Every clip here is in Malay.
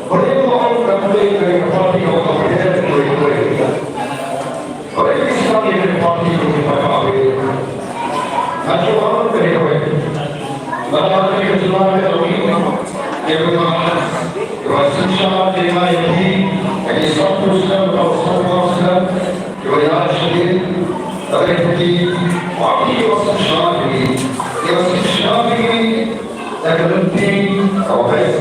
Volevo approfondire il partito come volevo stare nel partito di Papave, ma giovane per la parte che giocava da Domino, che aveva sensato di mai e che sotto stava che voleva lasciare la rete ma io sensato da garanti a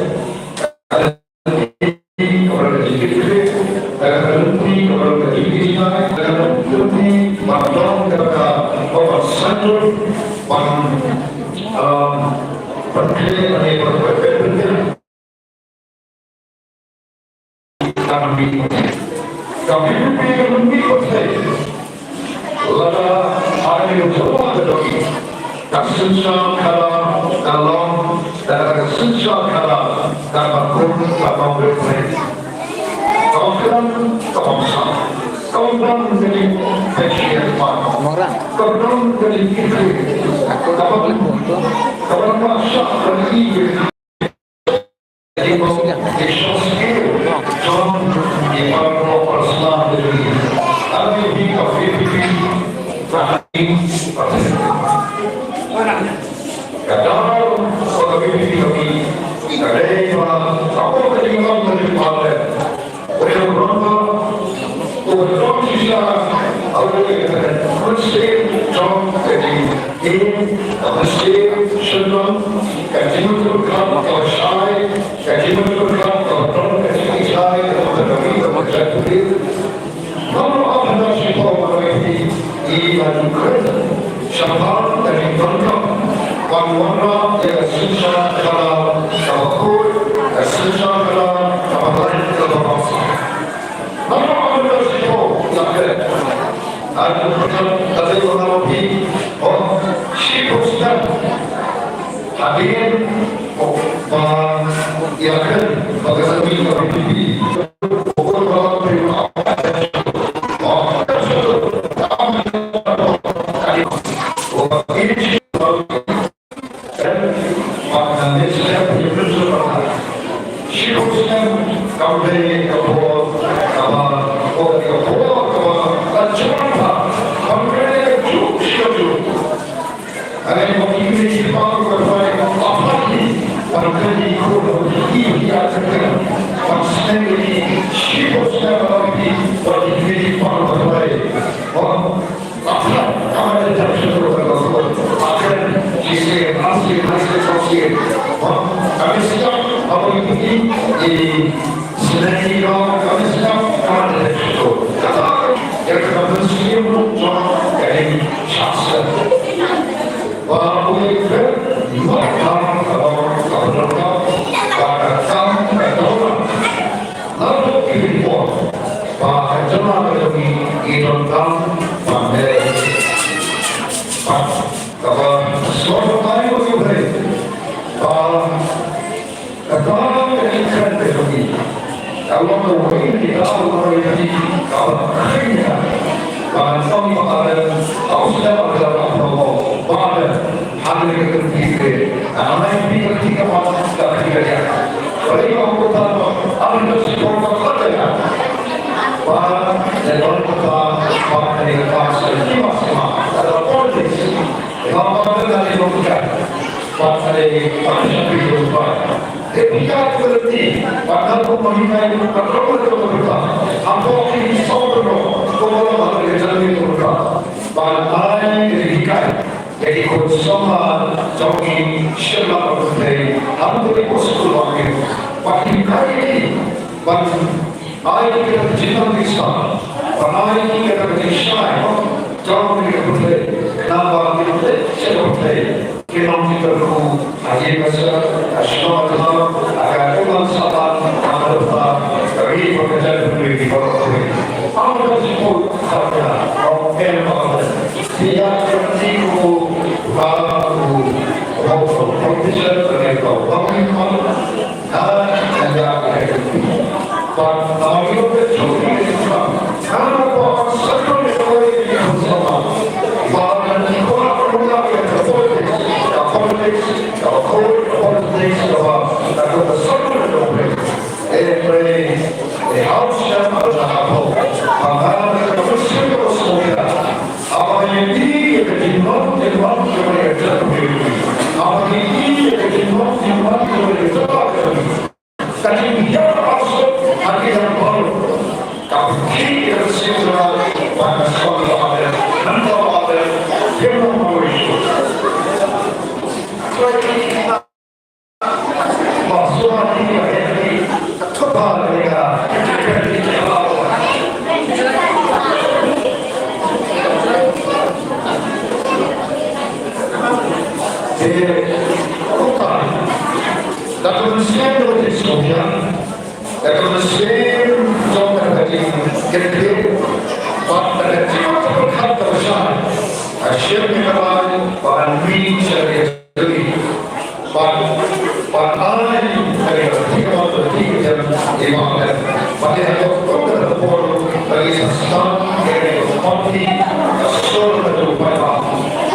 politics, our code politics, the social topics, the outcome of the household. Ang gusto ko sa ang hindi ketimot ng mga community. Ang hindi ketimot ng mga community. Kasi hindi ako at ilang kapag hindi ka sila pag-asal natin, natin, yun ang mga ito. Masuha niya hindi kapag niya da conoscendo le storie, da conoscendo ciò che credo, fatta da tutto il campo sociale, a scegliere cavalli, per vincere per anni, per il modo di vivere, ma che è tutto il lavoro, perché si sta che fonti, solo per il paese,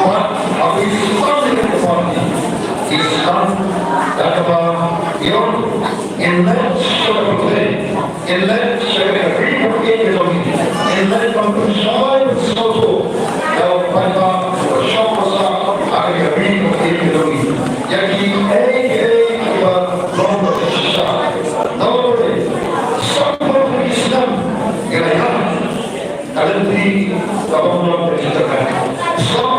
ma a visitare le fonti, Islam, in that sort of thing, in that sort of thing, in that control social, Papa, Shopasa, Agri, Yaki, Long Shah, no way, some Islam, Gaya, Alenti, the Honorable President, some Islam,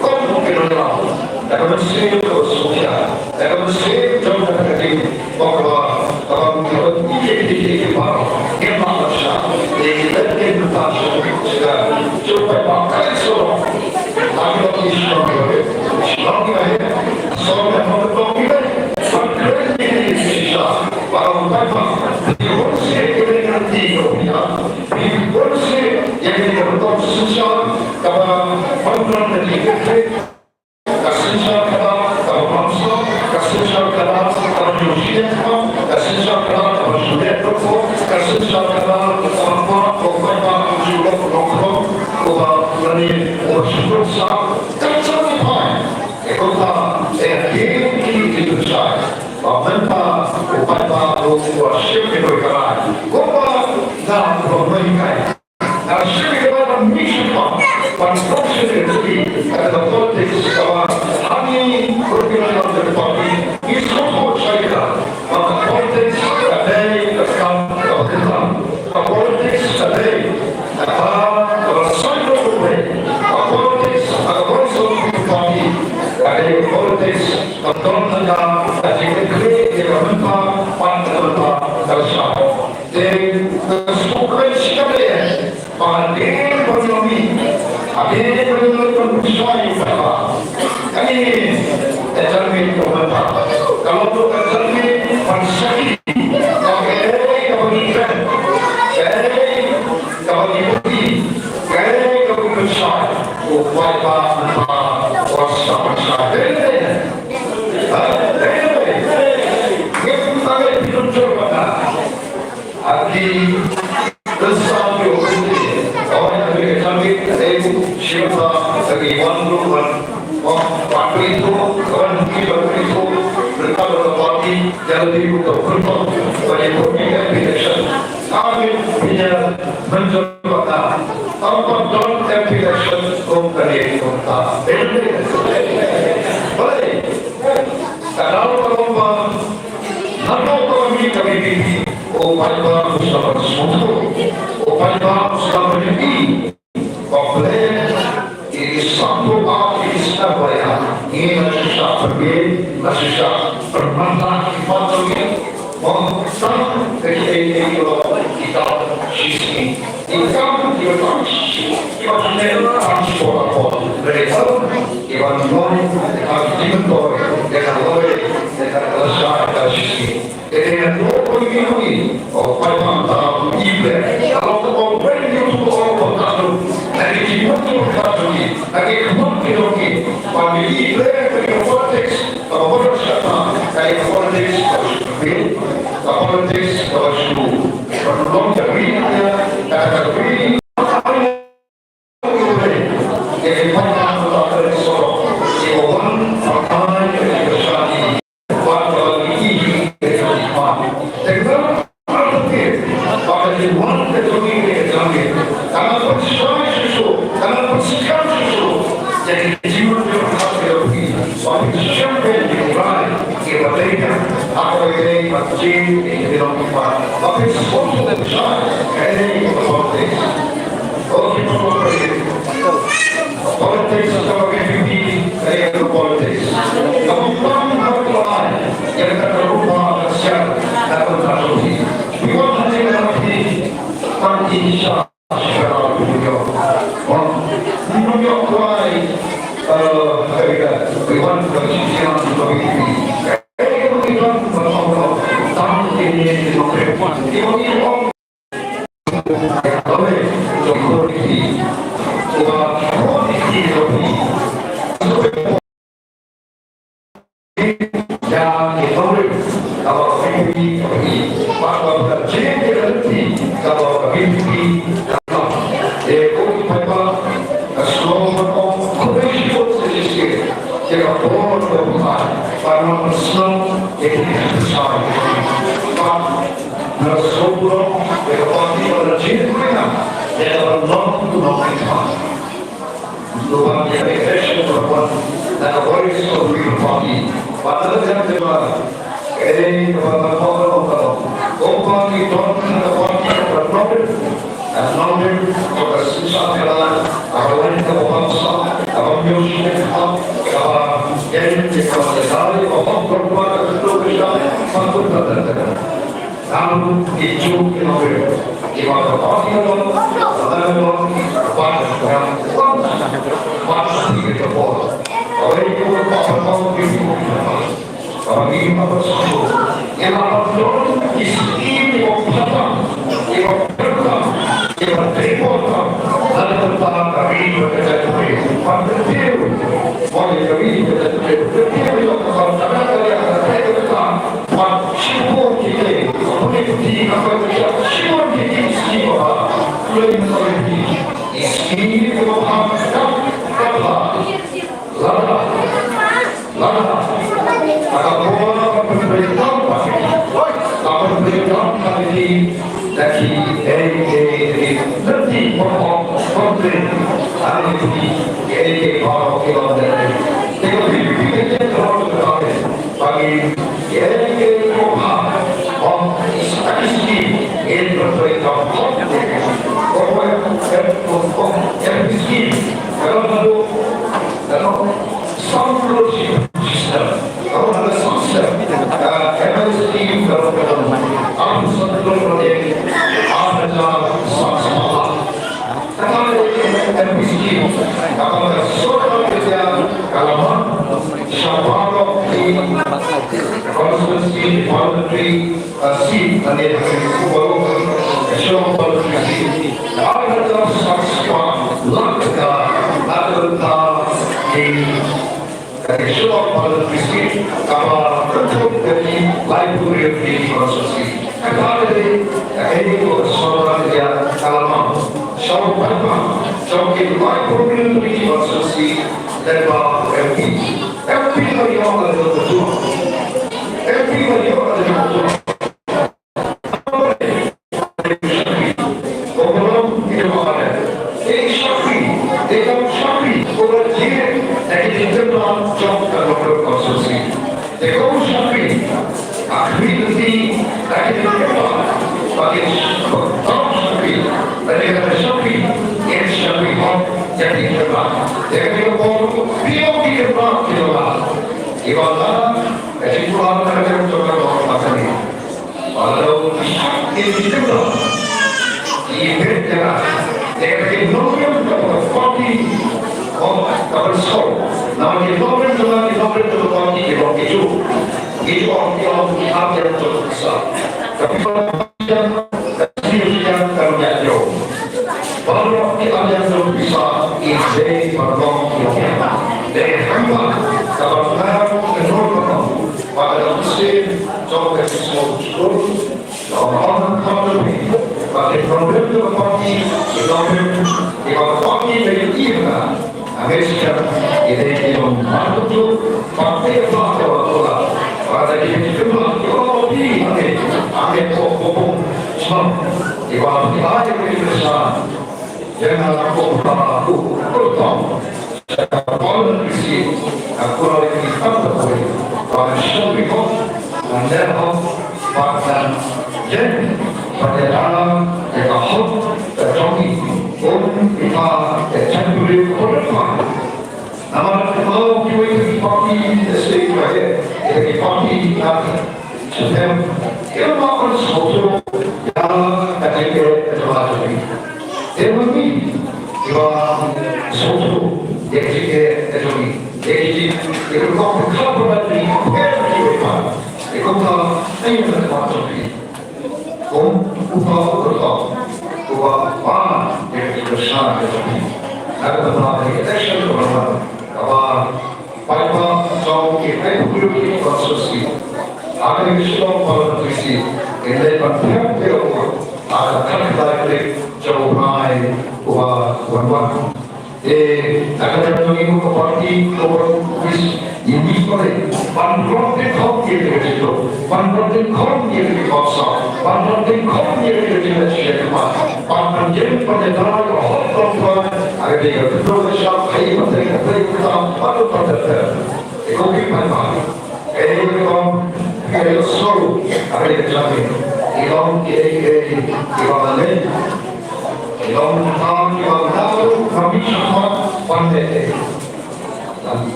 como que não é como se eu sofria, como se eu não tivesse bahwa ini baru Malaysia ini kita sudah coba pakai semua agak Islam ini soalnya mau kita pakai ini Indonesia baru apa diurusnya dengan dia diurusnya yang diurus sosial kalau program dari kita kasih kalau bangsa kasih kalau manusia kasih kalau manusia kasih kalau apa apa juga program dari usaha kacau kota ini Indonesia pemerintah upaya wasit itu kan kota dalam pemerintah nasional dalam misi konstruksi itu ada politik bahwa kami berpikir dari parti itu saya politik ada politik ada saya politik ada politik kontrol negara jadi pemerintah pemerintah nasional dan sesuai sekali pandai ekonomi ada ekonomi kami terjadi pemerintah kalau tu terjadi manusia jadi untuk bagi election kami punya mencoba tanpa dalam election dari kota boleh kalau kami upaya bersama semua upaya bersama ini boleh satu ini susah pergi susah bermata kita sisi kita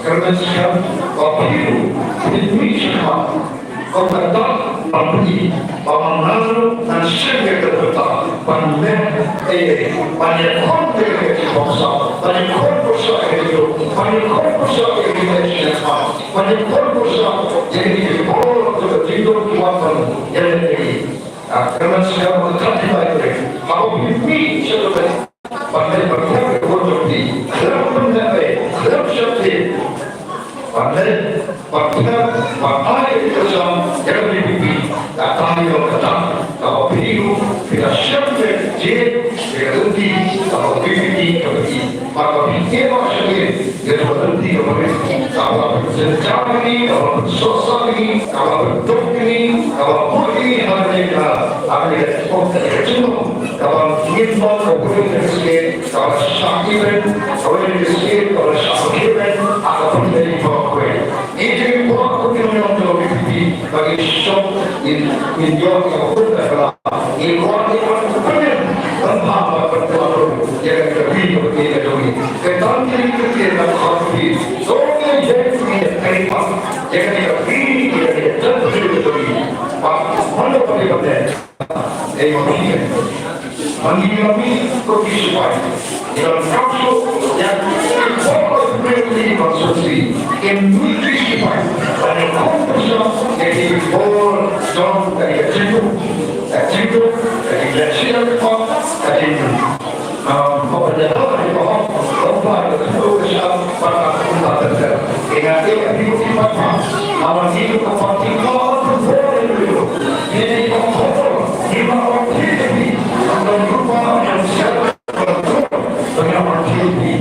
Karena siap, kalau itu, ini siapa? Kalau kata Pembeli, pemenang dan syarikat terbentak banyak konflik yang bangsa, banyak konflik yang hidup, banyak konflik yang dimensikan, banyak konflik yang dibawa ke hidup tuan yang ini. Kerana segala berkati baik, maka mimpi sesuatu pandai berkata berkati, dalam pendapat, dalam syakti. Pandai, pakai kerja yang lebih datang yang datang. Kalau periu, kita siapkan jet, kita berhenti. Kalau PPT, maka kita masih kita berhenti kembali. Kalau bersejarah ini, kalau bersosial ini, kalau berdok ini, kalau pun ini hanya kita jenuh. Kalau ingin mau kemudian sedikit, kalau sakit, kalau sedikit, kalau sakit, atau menjadi ini bukan kemudian untuk bagi shock in your adalah ini bukan kemudian tanpa bertuan yang lebih berbeda dari tetapi kita harus soalnya jadi kalimat yang lebih dari mana boleh mandi kami berkisah dalam kapsul yang berarti konsumsi yang nutrisipan dan komposisi yang dibawa dalam dari jenuh dari glasier dari perbedaan lomba kesulitan pada kumpulan dengan yang dibuat alam hidup kepentingan ini kontrol lima orang ini dan rumah yang siap dengan orang ini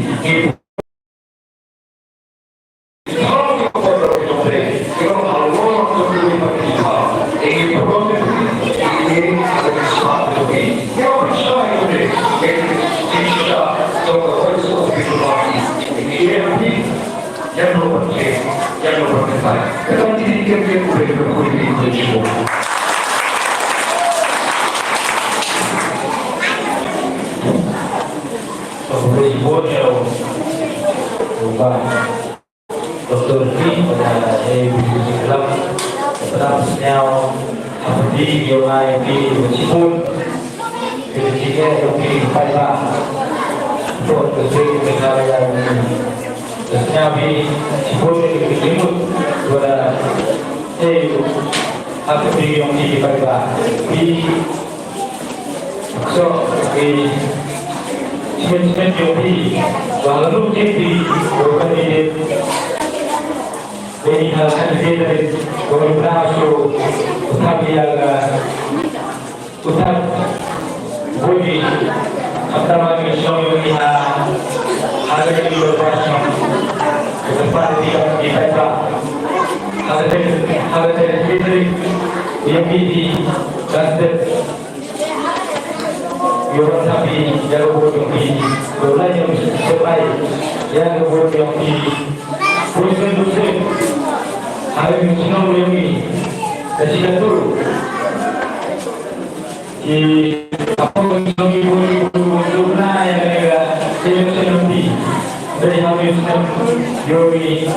Dr. P pada Islam sebenarnya di Yunai di Meskipun ketika yang pada untuk kesehatan negara yang sebenarnya meskipun disebut pada apa yang pada di so di sebenarnya lalu jadi bukan ini ini hal dari beberapa utama yang budi antara misalnya ada yang berbahasa tempat di Petra ada dari yang di Kastet Yoran tapi yang boleh di dolar yang sebaik yang boleh di Pusin ada yang senang yang kasih dulu di apa yang boleh yang senang di dari habis yogi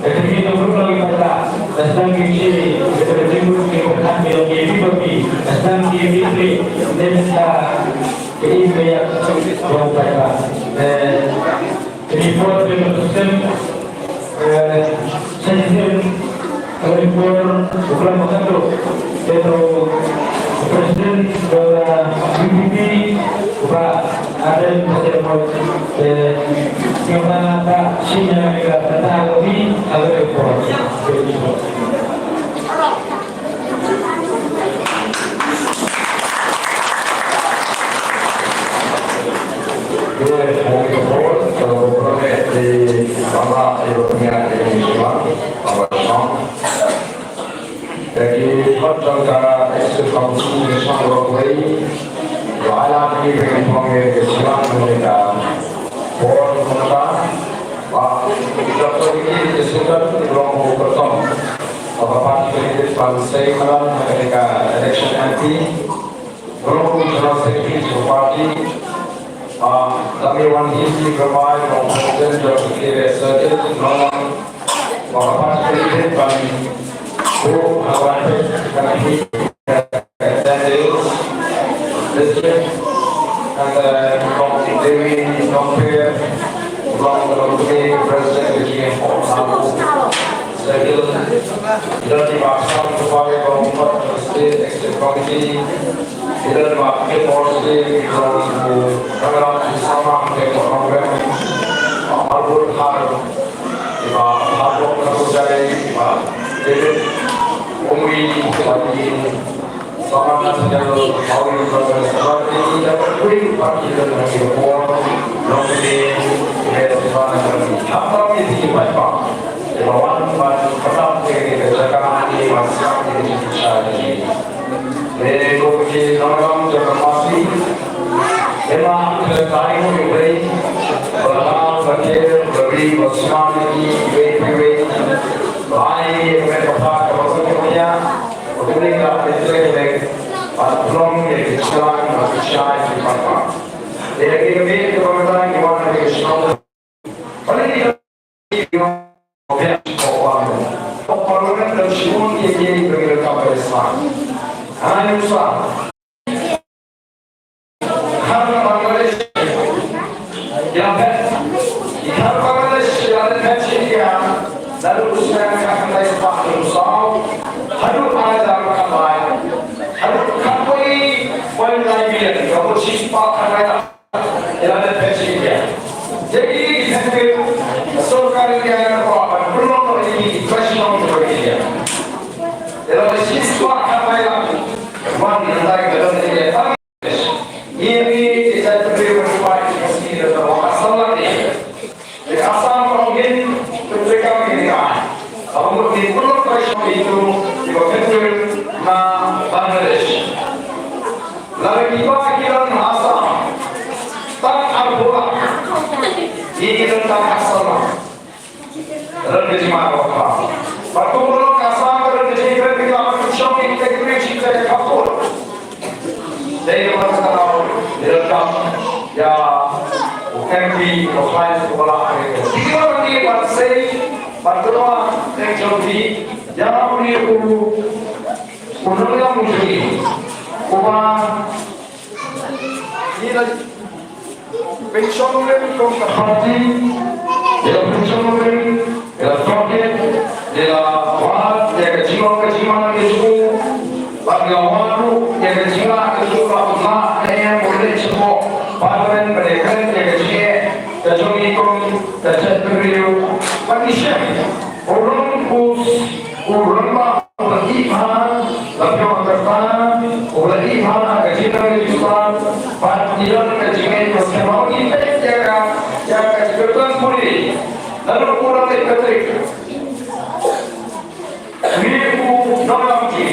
jadi kita belum lagi pada sedang kiri kita bertemu dengan yang bagi sedang kiri dan kita ini banyak yang pada ini buat sistem sistem reform program itu itu presiden BPP ada yang yang mana sinya kita tahu di ada reform Jadi antara eksekusi sampai wala ni pengembangan Islam mereka por kota Dr. ini disebut belum bertemu apa parti politik partai mana mereka election MP belum selesai di parti tapi one history provide from President Dr. K. Sergey Nolan apa parti politik who have wanted to district and from Devi Nopir, from the Lombe President Vijay Namu, Sedil, Ilan Pakistan Kepada Gompat State Executive Committee, Ilan Pakistan Policy from Ramadan Sama Program, Albert Har, Harvard Kerajaan, David Umri Bagi. Sama dengan orang orang seperti ini dapat beri bagi dan bagi orang orang ini bersama dengan apa yang dilakukan. Lawan pertama yang dilakukan ini masih di Mereka mungkin orang jangan masih memang terkait dengan berhal berkir beri bersama ini beri baik mereka kepada Pemerintah Israel belum dikisahkan masyarakat di Papua. Jadi kami kepada Iwan dari Islam. Pada ini Parlimen dan semua yang bergerak Islam. Hanya Islam. Karena Bangladesh yang karena Bangladesh yang ada di lalu Islam akan dapat Islam. Hadut ada makan hadut kampoi poin lagi dia kalau sifat ada ada persija jadi kita sorkar dia apa belum lagi question berikutnya kalau sifat apa yang mana yang dalam dia ini kita perlu berupaya meski dalam masalah ini asal mungkin mereka mengingat kalau mungkin belum question itu Betul na Bangladesh. Lalu kita kiran Assam, tak Arbola, ini kita tak Assam. Lalu kita apa? Pertumbuhan Assam berarti kita akan shopping teknologi kita kapur. Dari mana kalau direkam ya MP offline sekolah ini. Kita bagi pasai pertumbuhan teknologi. Jangan meniru undang-undang muslim. Ubah ini pensiunan parti, dia pensiunan, dia token, dia awal, dia kejiman itu, bagi awal dia kejiman itu apa yang boleh semua parlimen mereka dia kejiman, kejumikom, kejumikom, manusia orang Uramba beriman, lapiau bertahan, beriman kejinan Islam, partiran kejinan Islam ini jaga kebetulan pulih, lalu kurang terketik. Minggu dalam ini,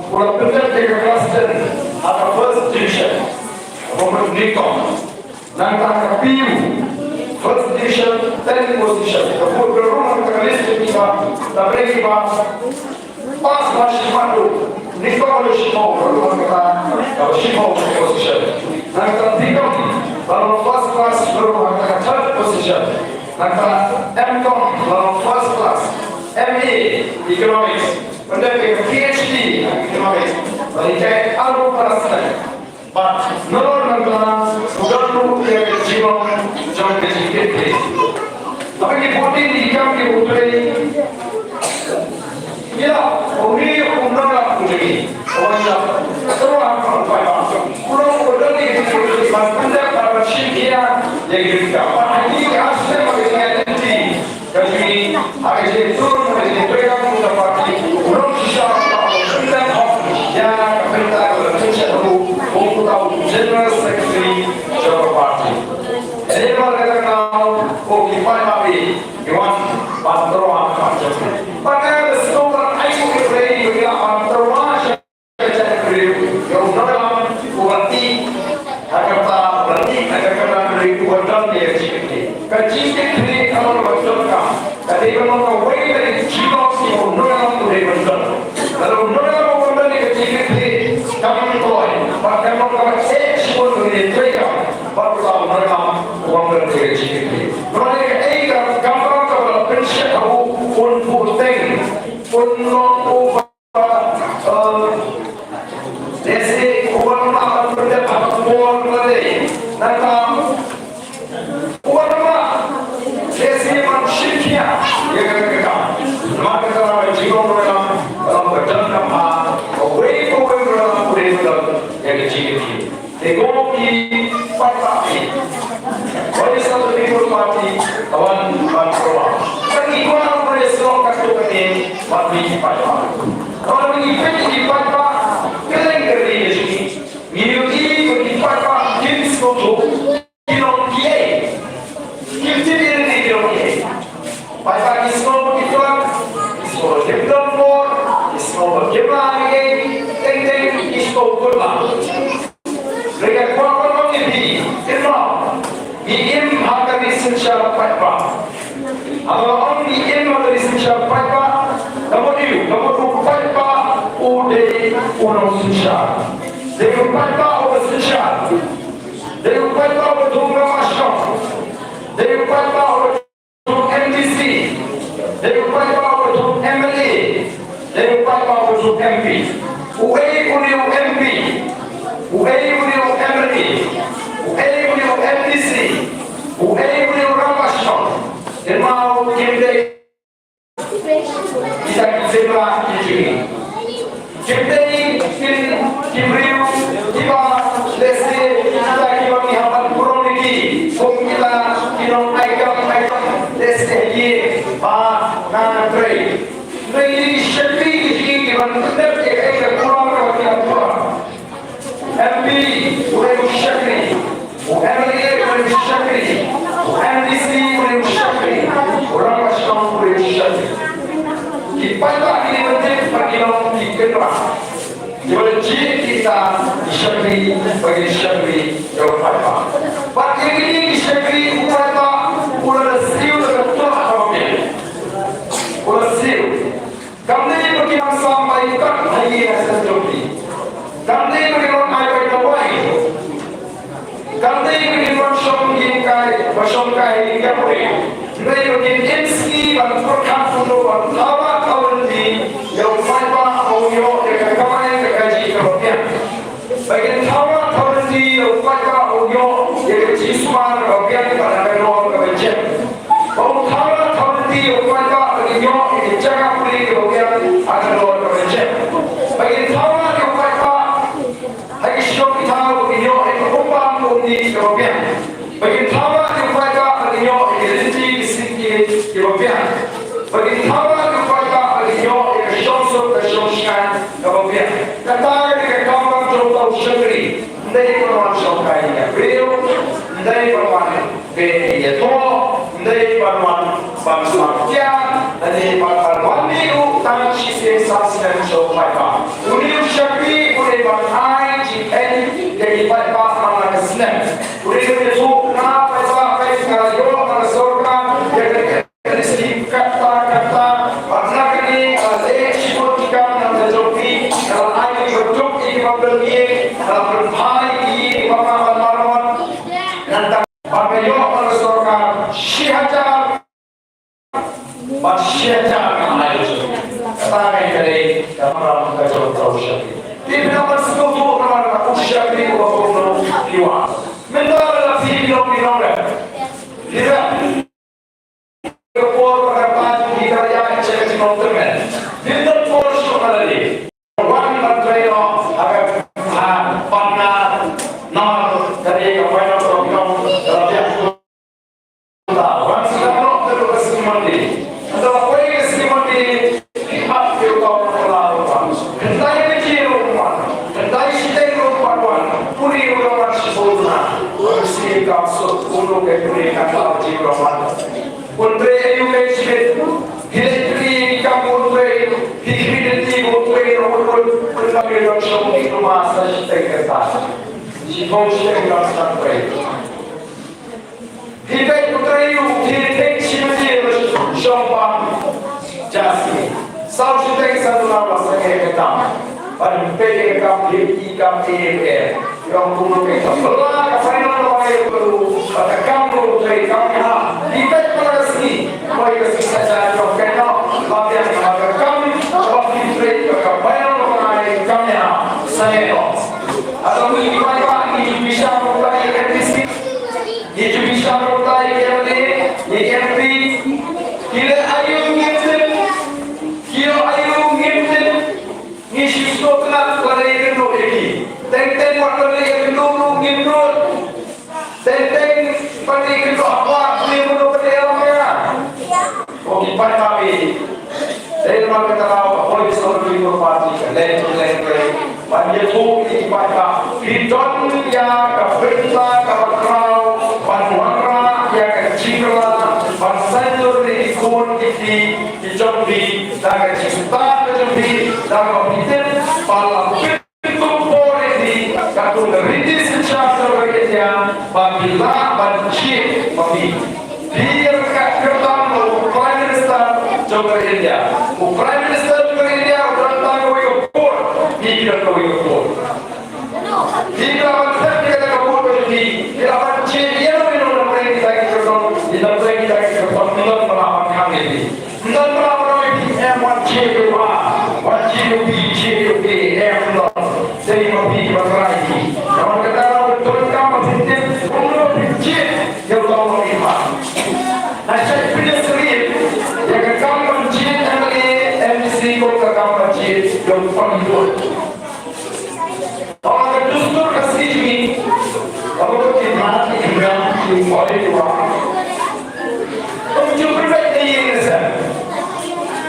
kurang terketik Kristen atau first division, nomor nikah, nangkah kapiu. First division, 10th position. The food room terlist kita, tapi kita pas masih madu. Nikah Shimo, kalau kita Shimo position. Nanti tiga, kalau first class baru kita third position. Nanti M.Com, kalau first class. MA Economics, kemudian PhD Economics. Balik alu perasaan. But no nangkana bukan lu yang jiwa jangan kecil. Tapi di voting di jam di utara, ya, orang umrah begini, orang yang terus akan bayar. Orang orang ini anda pada syikia yang kita. Ini asal mereka nanti, jadi ada turun dari mereka mendapat orang siapa orang yang berita General Secretary Joe Party. Jadi mereka kenal, kita nabi, Iwan Pantroan macam. Pada sekolah ayu kita bagi Pantroan jadi yang dalam berarti agar beri kuatan dia cikgu. Kecil kalau berdoa, tapi kalau kau dari jiwa si orang tu dia berdoa. Kalau orang berdoa ni kecil kami tuai, pakai mereka ekspor dari mereka, baru mereka uang dari cikgu. Mereka gambar kalau pensiun tahu pun puteng, pun long Pai ismo gituan, ismo gimdom por, ismo gimana lagi, teng ismo kurma. Mereka kuat ini, im harga disensyar pai. Kalau orang im harga disensyar pai, kamu pai udah uno sensyar. Dia pai udah sensyar. Dia pai udah dua masuk. Dia pai udah MDC, dia pai udah MLA, dia pai udah MP. Uai udah MP, uai udah MLA, uai udah MDC, uai udah Ramasok. Dia mau kita sembah ini. Kita Kibriu, kita desi, kita kami hapan kronik, kita kinong aikam desi ye, nanti. Ini syakti ini kita kita kurang kurang. MP, boleh syakti, MLA boleh syakti, MDC boleh syakti, orang macam boleh syakti. Kita ini penting perkiraan kita. Jadi kita syakti bagi syakti yang apa? Bagi ini syakti apa? Ulah siu betul apa? Ulah siu. Kami perkiraan sampai kan hari asal joki. Kami perkiraan ayat awal. Kami perkiraan syongkai hingga boleh. Mereka perkiraan inski dan perkara pulau dan awak awal di yang apa awal yang kemarin kaji kerja. Bagian awak di upaya awal yang jisman kerja pada orang kerja. Kalau awak di upaya awal yang jaga pulih kerja ada orang kerja. Bagian awak di upaya lagi syok tahu yang kumpang di kerja. Bagian awak di upaya yang rezeki sikit kerja. Bagian awak di upaya yang syok kemudian kata dengan kawan terutama syakri dari perwan syakainya beliau dari perwan begitu dari perwan bangsa dari perwan itu tanah sisi saksian syakainya beliau syakri boleh bangai jika dari perwan mana kesenang beliau itu kenapa kalau mana surga dari segi kata-kata karena ini kalau ayat betul ini membeli, kalau berbaik ini bapak marwan, nanti bapak yo mengesorkan syihajar, ayat itu. Kata dari kamar kacau tahu syakir. Di dalam sekolah kamar syakir bapak diwa. Mendalam film tidak. Kepor perkataan kita yang cekik nonton. Tidak polos kembali. Wan Mantreo akan panah nol dari kawanan program dalam yang wan sedang terus kesimandi atau apa yang kesimandi hak kau melakukan kendai kecil rumah kendai sitai rumah puri rumah sempurna bersih kapsul untuk kepuri kapal jiwa Untre education history kampure history untre rokol kami langsung di rumah saya kertas si bangsa yang sampai hidup untre hidup simulasi syambang jasi sausi satu nama saya ketam pada pegi kam yang kuno kita belah final awal perlu kata kamu untre kami hidup Baik saja jawab kena, tapi yang mengatakan kami jawab di kebayang mengenai kami saya atau ini baik bisa mulai edisi, itu bisa mulai EMP, kira ayung ngimten, ngisi stoklah pada ikan lagi, teng waktu ikan dulu ngimrod, teng pada ikan apa ngimrod pada Oke, pada kami, dari mana kita tahu, boleh selalu informasi, lain, banyak tu di pada hidon ya, keberita, keberkau, panwara ya kecil, pansendur di ikut pun dijombi daga cinta dijombi daga pitin pala pintu polisi katung rintis secara bekerja babila banci babi dia kerjaan Prime Minister juga India Prime Minister juga India tentang Uyghur dia Uyghur dia akan kita kabur berhenti dia akan dia minum mereka kita kerjaan dia mereka kita kerjaan minum melawan kami minum melawan Jadi kopi berlari. Kalau kita betul kamu sendiri, umur kecil yang tahu lima. Nasihat pilih sendiri. Yang kamu kecil yang ini MC kau kamu kecil yang paling dulu. Kalau kita dustur kasih ini, kalau kita mati juga di bawah dua. Kamu cuma berbaik ini saja.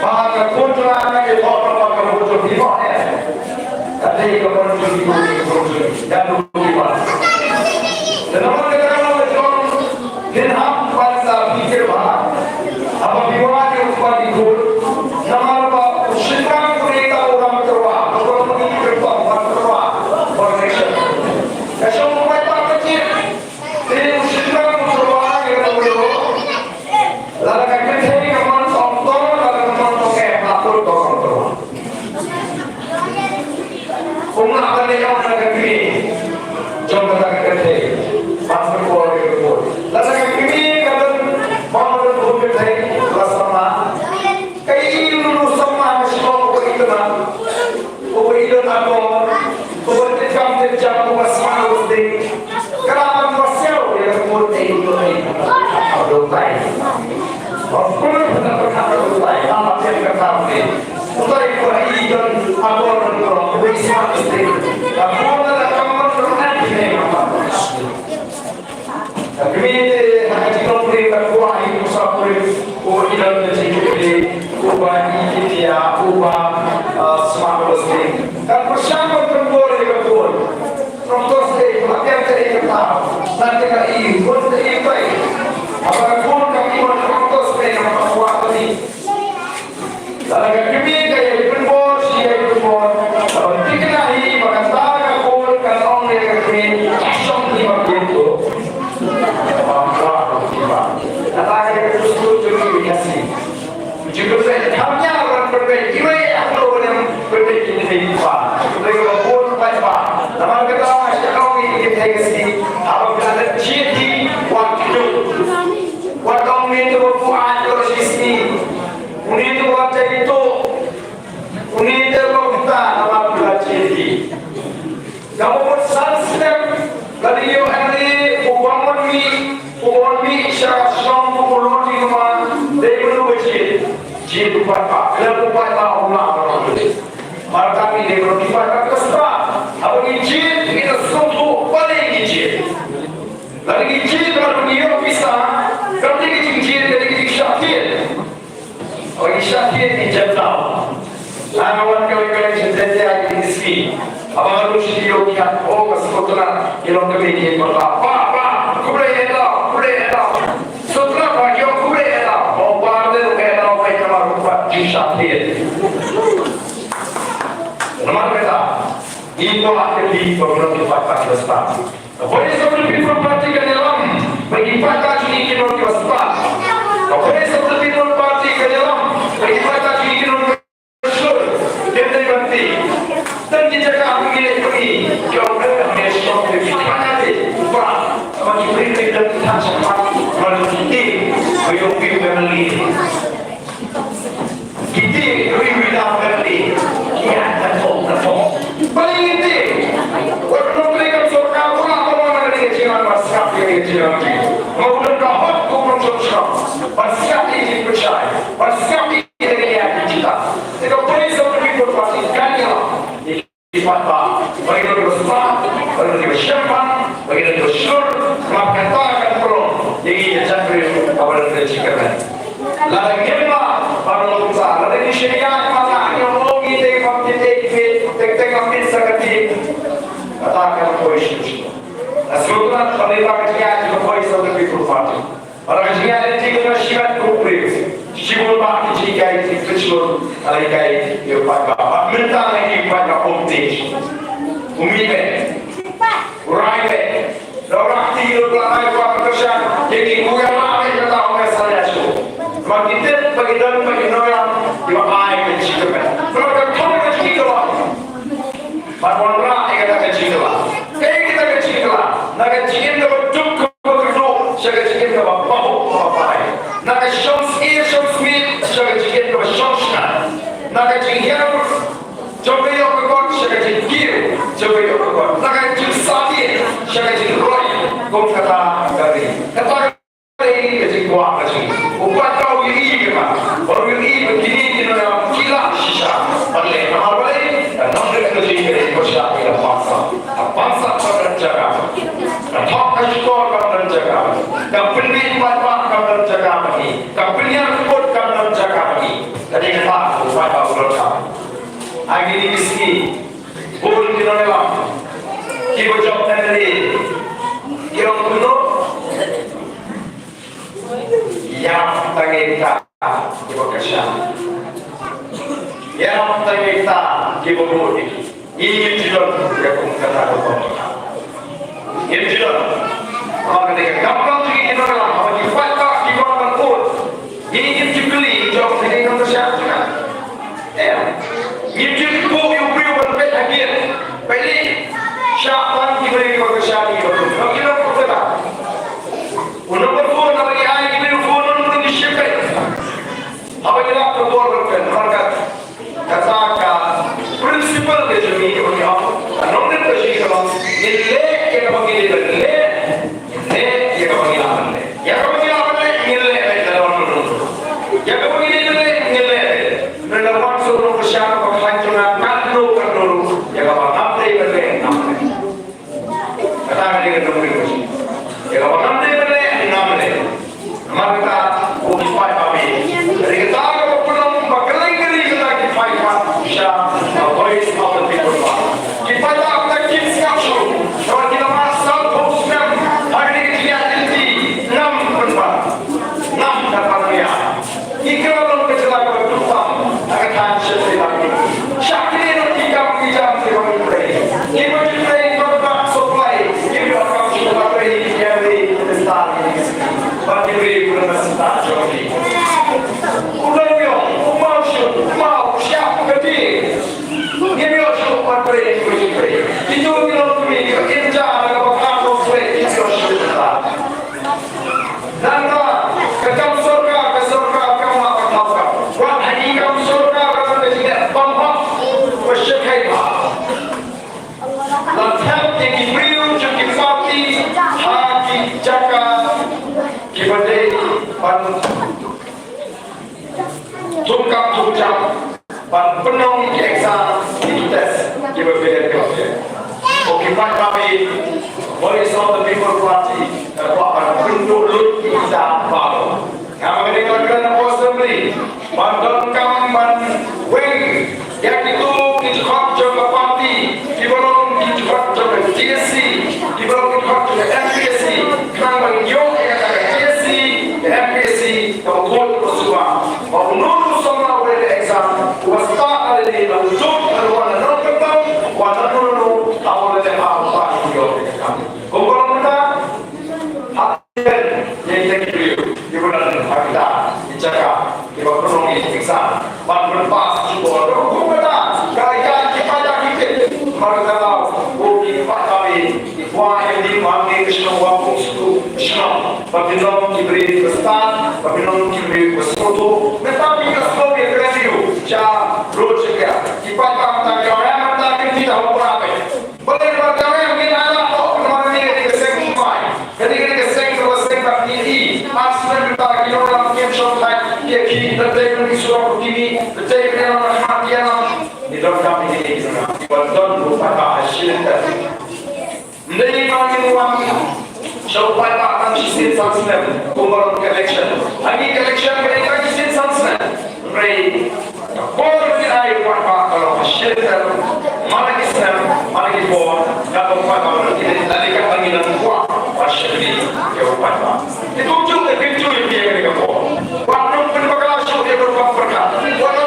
Maka kontra yang orang kamu betul di bawah. Tadi kawan jadi dan lupa. Dan orang negara macam दिन हम पासा पीछे बाहर अब विवाह के ऊपर दिखोल नमाज शिक्षा को लेकर प्रोग्राम करवा प्रोग्राम की करवा और नेक्स्ट ऐसा मोबाइल पर बच्चे तेरे शिक्षा को करवा के बोलो लाला का कहते हैं कि मन संतों लाला का मन तो क्या आपको तो करवा उम्र अपने का मन करके जो बता करते पास को और को लाला का किमी कदम मामला भूमि थे रसमा कई लुलु सम्मा मशको को इतना को berjam को रसमा उसदे कराम वस्यो ये मूर्ति itu aduh tai और कुल बताई हम आपसे करता हूं उतर एक रही जन अगोर करो वैसा उसदे अगोर रकम करना नहीं Kami hanya puri berkuah ini musafir, orang yang terjadi ubah India, ubah semua ini. Dan bersama berkuah berkuah. Contoh saya, apa yang kita nanti kalau ini, bukan ini baik. Apakah pun kami contoh saya yang berkuah ini. Kalau kami kaya berkuah, siapa berkuah. Kalau kita ini bahkan tak berkuah, kalau orang yang kami cakap ni macam itu. Allah yang justru dikasih. Jika saya hanya orang berbeza, apa orang berbeza ini apa? Mereka pun apa? Nama kita sekarang ini kita kasih. Apabila ada jadi waktu itu berbuat terus ini, itu waktu itu kita apabila jadi. Kamu pun salah dari yang hari Uang mi syarah Islam mengulangi rumah dari menurut jid upaya, dalam upaya Allah berlaku. Maka kami dari upaya kesempatan, apa jid kita sungguh paling jid. Lagi jid kalau dia bisa, kalau dia jid dari syakir, orang syakir di jannah. Anak kau jadi di sini. Apa harus dia lihat? Oh kesempatan ilmu kebenaran berlaku. Setelah bagi orang kulit ada, orang baru ada orang yang keluar syakir. Nama kita itu akhirnya program dipatah besar. Boleh seperti parti ke dalam bagi patah ini kita besar. Boleh seperti parti ke dalam bagi patah ini kita besar. Kita berhenti dan dijaga pergi jauh dari Islam di mana di Quran. Macam ini kita tak sempat berhenti menyopi berhenti. Kita beribadah berhenti. Ya, betul. Paling inti, waktu mereka surga pun apa mana dengan jiran masyarakat yang jiran ini. Maupun kahwat kupon surga, masyarakat kecil alaikai dia pada mentang lagi pada optik umi urai orang tinggal pelai buat pekerjaan jadi kuya lagi kata orang saya tu bagi kita bagi dalam bagi orang dia ai kecil kalau kau kecil Parwan ra ekata kecil kayak kita kecil naga chicken ka tuk ko shaga chicken ka bahu papai naga shams meat shaga chicken ka shamsna naga chicken jobe yo ko shaga chicken jobe yo ko naga chicken sati shaga chicken roy kom kata dari kata dari chicken wa chicken upat kau ini ke baru ini begini kita kila shisha palle hamar bale namre ka chicken ko shaga ka pansa jaga thok ashkor kamran jaga company patwa kamran jaga bagi company report kamran jaga bagi tadi kata upaya berlaku agini miski bol kinonela kibo job tadi kirong kuno yang tagita kibo kasya yang tagita kibo bol ini tidak ya kata apa ini tidak. Orang kata gampang tu ini orang apa di fakta di orang pun ini dibeli job ini kan siapa kan? Ini juga yang beri berbeza lagi. Beli siapa diberi kebersihan itu? Kita berkata, untuk berfon lagi ayat diberi fon untuk disiapkan. Apa yang kita berbuat berkata, mereka katakan prinsipal dari orang non terkejut kalau nilai kita panggil nilai kita panggil apa ya kita panggil apa nilai dalam menurut ya kita panggil nilai dalam maksud bersama kehancuran kado ya kita panggil nilai kata kita panggil ya kita panggil nilai maka upaya kami dari kita perlu berkeling-keling kita kita voice of the people kita tak kids kapsul kalau kita masuk postman hari ini reality 6 dapat dia iklan kecelakaan utang akan hancur lagi syakir tiga jam sebelum play kita play produk supply kita akan coba play yang di start bagi beri bermesra joki mau siap gede ini harus play itu bilang kami kerja agak bakal play itu harus dan kekal surga kamu akan tahu wah ini kamu surga kamu tidak paham bersyukur dan help yang diberi jadi parti hati jaga kibadai pan tungkap pan penuh exam di tes kibadai kelasnya oke pak kami boleh sama people party apa bentuk kita baru kami dengarkan possibly bandung kamban wing yang itu hak jaga parti dibelum hak jaga TSC dibelum hak jaga MPSC kamban yo yang jaga TSC MPSC kalau bersuara kalau nuru semua boleh exam wasta ada di lanjut berwarna nonton warna nuru awal dari apa yo kalau kita yang terakhir di bulan kita dijaga di bawah exam berlepas juga kita gaya kita mereka bukti kami wah ini kami semua musuh Islam pemimpin diberi pesan pemimpin diberi pesuatu tetapi kalau dia kreatif cara logika kita tak jauh tak kita apa boleh berjauh yang kita ada kemarin ini kesenggol ketika kesenggol ini asal kita kira orang yang shortcut dia kini terdengar di surat ini terdengar orang hatian di dalam kami ini dan lupa hasil tadi. Jadi kami uang supaya akan sistem sangat kumpulan collection. Lagi collection mereka sistem sangat. Mereka kalau kita buat kalau hasil tadi mana kita mana kita buat kalau apa kita tadi kan panggilan buat hasil ini itu juga yang dia mereka buat. Waktu penbakaran show dia berbuat berkat. Waktu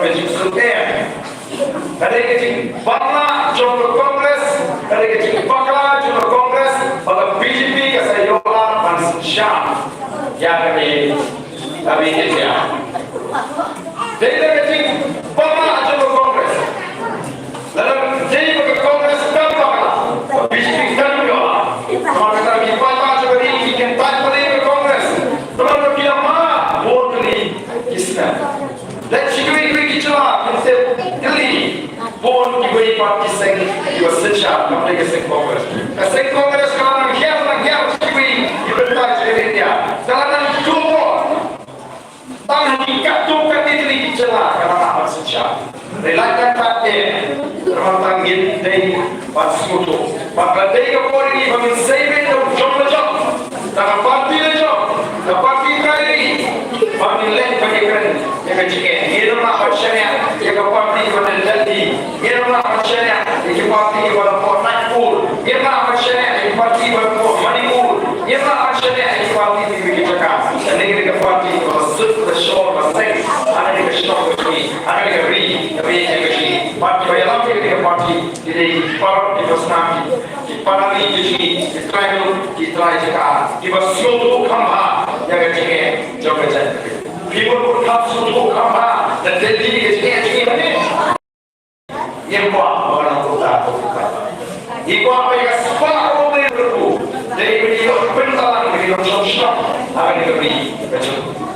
Majik Sultan. Ada kecil Bangla Jumlah Kongres, ada kecil Bangla Jumlah Kongres, pada BJP kesayolan Mansin Shah yang kami kerja. Jadi ada kecil Bangla Jumlah Kongres, dalam jadi bagi Kongres dan Bangla, BJP dan juga. Kalau kita lagi Bangla juga ini kita pada Kongres, kalau kita mana vote ni kisah. Let's do it kita Delhi born di parti sing di Wasilla mereka sing Kongres. Sing Kongres kalau nak di berita India. Dalam dua tangan kat Delhi celah kalau nak Wasilla. Relakan parti termasuk dari Wasilla. Maka dari kapolri ini kami save itu jom. Tangan parti itu, parti kali kami leh bagi keren. Yang kecil, ini rumah masyarakat, yang parti pada Delhi, ini rumah masyarakat, yang parti pada Port Nagpur, ini rumah masyarakat, yang parti pada Port Manipur, ini rumah masyarakat, yang parti di Jakarta. Dan ini kita parti pada Sud, pada Shore, pada Seng, ada di Shore ini, ada di Ri, tapi yang kecil, parti pada lama kita parti di Parot di Bosnaki, di Parali di sini, di Tribal, di Jakarta, di Basutu Kamba, yang kecil, jauh kecil. People would come to Kamba, dan Delhi is here to eat. Yang buat orang kota. Ibu apa yang separuh dari itu, dari video pentas, video shop, apa yang diberi.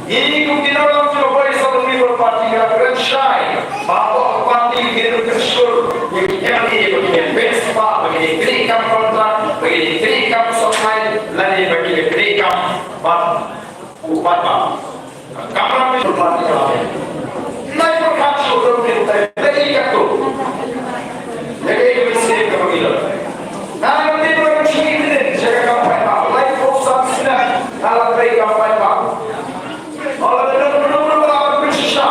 Ini kita dalam Surabaya satu minggu parti yang berantai, bahawa parti itu tersyur, yang ini bagi Vespa, bagi Krikam kontrak, bagi Krikam supply, lain bagi Krikam upah. Kamera itu parti kami. Naik berkat syukur kita, lagi katu, lagi mesti kami lalu. Nah, nanti berkat ini jaga kampai pak, lagi proses sudah, alat baik kampai pak. Kalau ada benar-benar berlawan bersisa,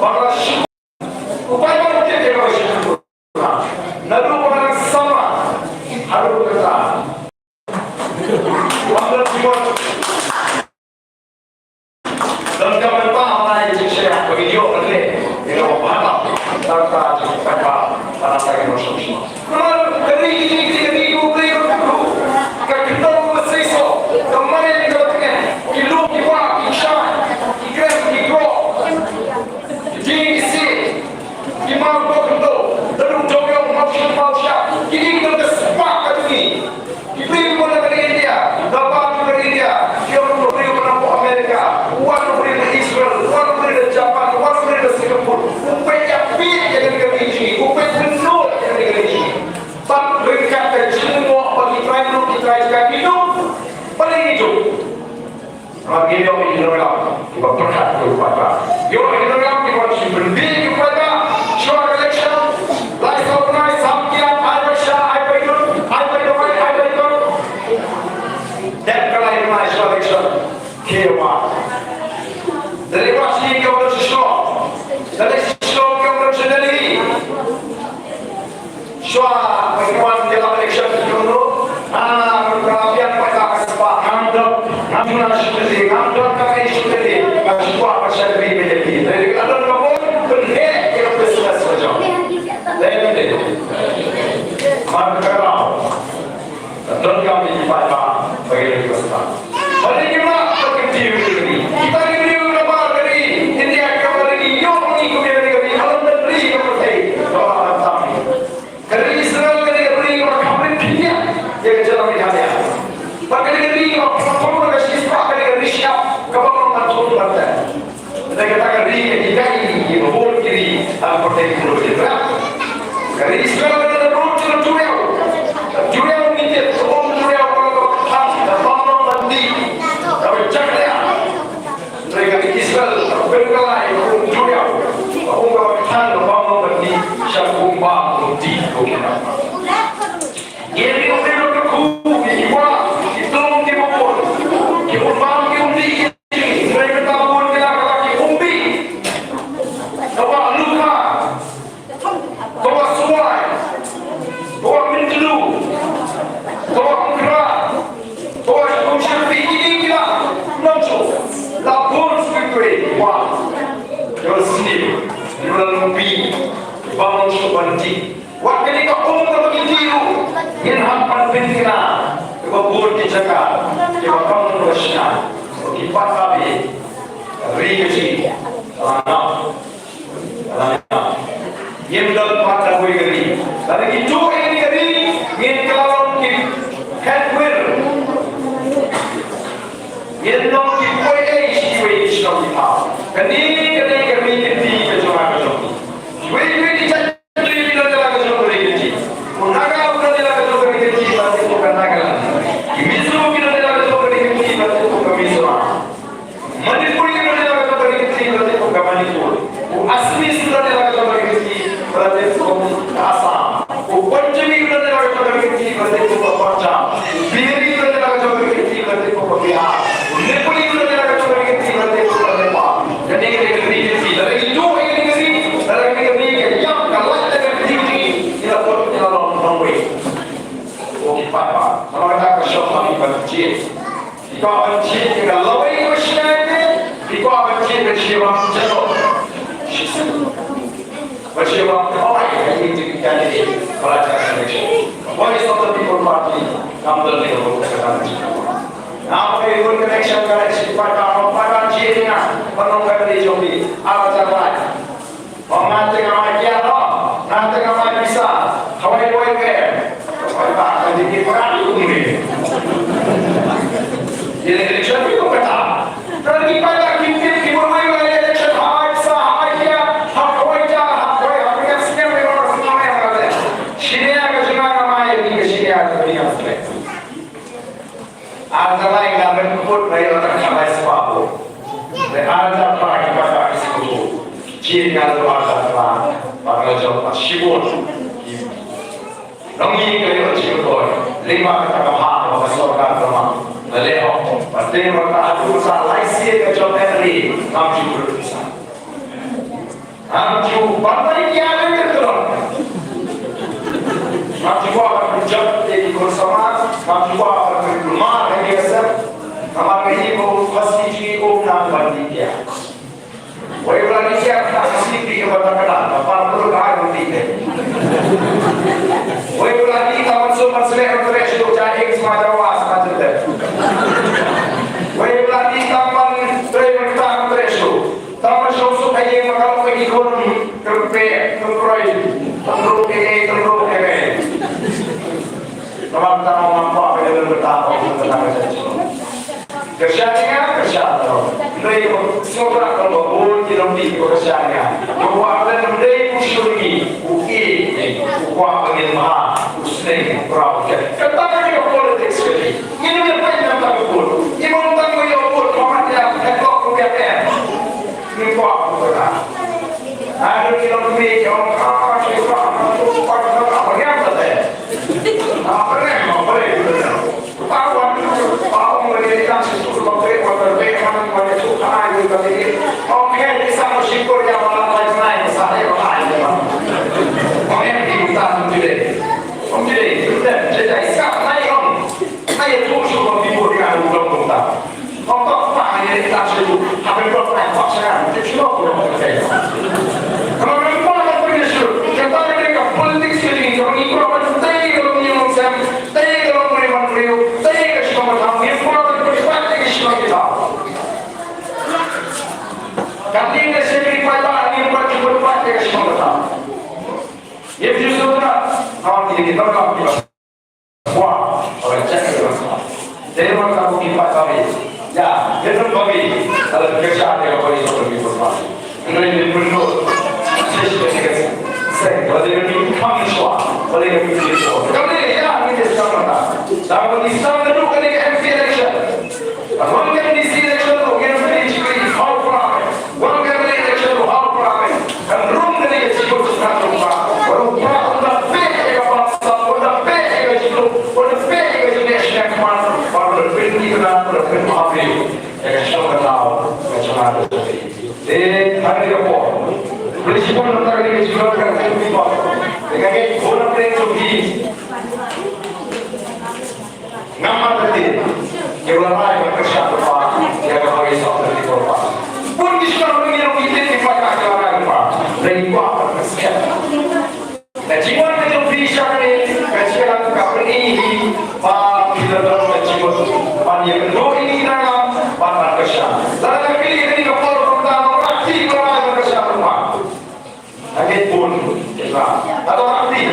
balas upaya kita jaga syukur. Lalu orang sama harus kita. Wonder Timur. Dan kami tahu mana yang saya video ini, ini apa? Tentang apa? Tentang emosi. Kalau dari ini kita mesti so, kemarin kita tengah, kilo kita, kisah, ikan, kilo, jenis, kimau betul, lalu jauh maksud, ini kita sepakat ini. Kita pun dari India, dapat dari India, kita pun dari Amerika, one dari Israel, one dari Jepang, one dari Singapura. Upaya pihak yang negeri ini, upaya penuh yang negeri ini. Tak berkata semua bagi private kita hidup paling hidup. Bagi dia hidup dalam kita berhak kepada. Dia hidup dalam kita berdiri kepada suara election, life organize, samkian, dan kalau ini masuk election, kira dari pasti kita bersesuai, dari sesuatu kita bersedari. Soal bagaimana dalam election itu, berkelabian pada kesempatan, namun seperti kami seperti sebuah pasal BPJP. Dari ada nombor benar kita bersesuai saja. Dari markah, dan kami pada bagi kesempatan. Hari kita berkecimpung ini. Kita ini berapa dari India kembali yang ini kembali alam negeri kembali. Dari Israel kembali kembali India yang jalan Italia. Bagi negeri orang Malaysia bagi Rusia kembali masuk Belanda. Kita katakan negeri ini berhubung kiri seperti itu. Dari Israel kembali Jurel ini sebelum Jurel kalau dan Bangla Bandi, tapi jangan mereka di Israel berkelai untuk Jurel, untuk kita Bangla Bandi, siapapun Bandi, ini orang berkuku, ibarat itu mungkin pun, ibarat Bangla Bandi, mereka tahu mereka lagi umbi, apa luka, apa sungai. Bawa Mintelu, bawa Angkra, bawa Kumsyafi, ini kita langsung lapor sebagai wah, yang sendiri. lumpi bangun sebanti waktu ini kau tak begitu yang hampan pentina kau buat dijaga kau bangun bersama kita kami rigi anak yang dalam pada gue geri dari itu ini geri yang kalau kita headwind yang dong kita ini sih kita kini kami ini kecuali kami gue dijaga di dalam kecuali kita unaga udah dalam kecuali kita pasti bukan naga misu kita dalam kecuali kita pasti bukan misu manipur kita dalam kecuali kita pasti bukan manipur asli sudah dalam kecuali kita pasti bukan asam panjami kita dalam kecuali kita pasti bukan panjang bihari kita dalam kecuali kita pasti bukan bihar nepali kita dalam kecuali kita pasti bukan nepal jadi kita dari itu ini dari kita yang kalau kita tinggi kita perlu dalam nomor oke papa kalau kita kesyok kami berjih jika berjih dengan lawai kesyaitan jika berjih berjiwa jatuh berjiwa orang yang itu jadi pelajaran ini voice of the people party kamu terlihat berkaitan apa itu connection dengan sifat apa jinya penunggang di Jambi apa jalan orang tengah dia loh nanti kamu bisa kawai kawai ke apa jadi perang ini jadi election itu kata kalau kita kita mulai election hard sah dia kawai jah kawai apa yang sekarang orang semua yang ada sini agak juga ramai ini sini ada banyak sekali ada lain yang berkebut dari orang sampai separuh ada apa yang pada itu ciri yang ada pada jawab sibuk Nongi kaya ciutoy, lima kata kahar masalah agama, leleo, pasti mereka ada usaha laisi kecil Henry, namju berusaha, namju bantai kian betul, namju apa kerja di bersama, namju apa rumah yang biasa, nama ini mau pasti juga nak bantai dia. Woi berani siap tak mesti dikatakan apa perlu kau tidak. Woi berani taman sumber selera terus itu jadi semacam was macam itu. Woi berani taman driver taman terus itu. Taman susu kayak makam kayak ekonomi kerpe keroi terus kayak. Taman tanam apa yang bertahap kerjanya kerja terus. Mereka semua kalau boleh dilambi kerjanya. Bawa dan mereka usulnya, ukir, ukwa angin mah, usneng berapa. Katakan dia politik sekali. Ini apa yang tak betul? Ini orang yang betul, orang yang etok kegiatan. Ini apa betul? Ada dilambi orang siapa? Apa yang betul? Apa yang betul? Tahu mereka sesuatu berbeda pada Tuhan itu tadi. Oke, bisa bersyukur yang malam lain saya lain. Oke, kita mungkin, sudah jadi siap naik terus berhibur dengan bulan kita. Untuk apa yang kita sebut, apa yang pasangan, itu semua berbeda. Kalau kita nak berjujur, kita mereka politik sekali, kalau ini orang penting, kalau ini orang sem, kalau mereka beliau, kalau semua tahu, ini orang berpikir semua kita. Kali ini saya beri pada ini bercepat ke semua kita. Ia justru tak, kalau kita tak kita, wah, orang cakap kita. Jadi orang tahu kita kami, ya, kita bagi dalam kerja yang bagi seperti berapa. Ini perlu saya kalau dia ni kami semua, kalau dia ni semua. Kalau dia ya ini sekarang tak. Dalam Islam itu kan dia MC election. Kalau dia ni election, dia beri ciri hal perang. Kalau dia beri election, hal perang. Dan room dia cukup sekarang rumah. Kalau perang dah pek ke bangsa, dah pek ke jitu, dah pek ke jenis yang mana, kalau beri kita beri apa? Election tahu macam mana tu. Hari apa? Prinsipal tentang ini juga kan kita dengan ini orang terjadi nama tadi keluar lagi bekerja berapa yang kami sahaja di korban pun di sekolah ini kita dipakai keluar lagi pak dari Islam. Atau nanti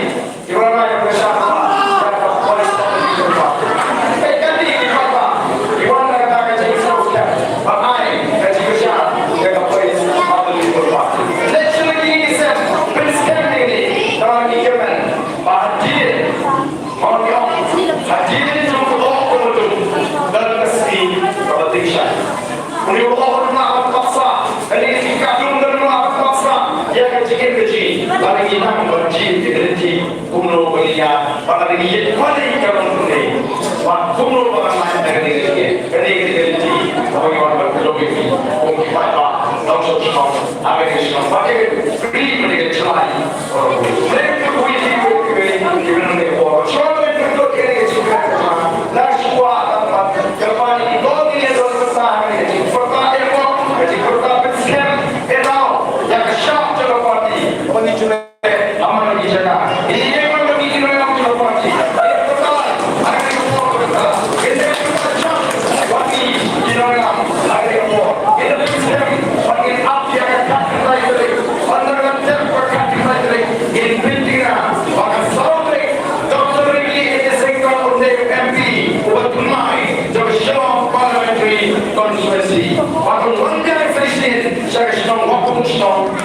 di mana yang bersama dan polis di Islam. Ganti di kota di mana kita akan Islam. Bagaimana kita bisa dengan polis atau di Islam. Literally ini prinsip ini dalam kehidupan hadir orang hadir itu untuk dalam kasih kepada Uniullah maaf paksa, ini dikandung dan maaf paksa. Ia kecil kecil, lagi kita berjil kecil, kumlo belia, pada diri paling kamu ni, wah kumlo pada mana dengan diri kecil, bagaimana berlogik, mungkin apa, langsung semua, apa yang semua, pakai beri mereka celai, mereka boleh hidup di bawah, semua mereka boleh hidup di bawah, dan semua dapat kembali di dunia bersama ini.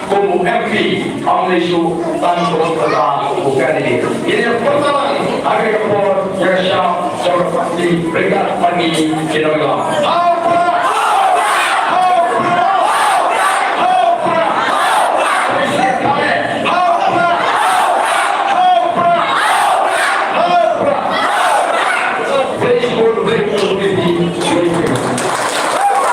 Como MP, almejo tanto para o candidato. Ele é porta-voz, agregador, já chama, já vai obrigado para mim, que não é lá.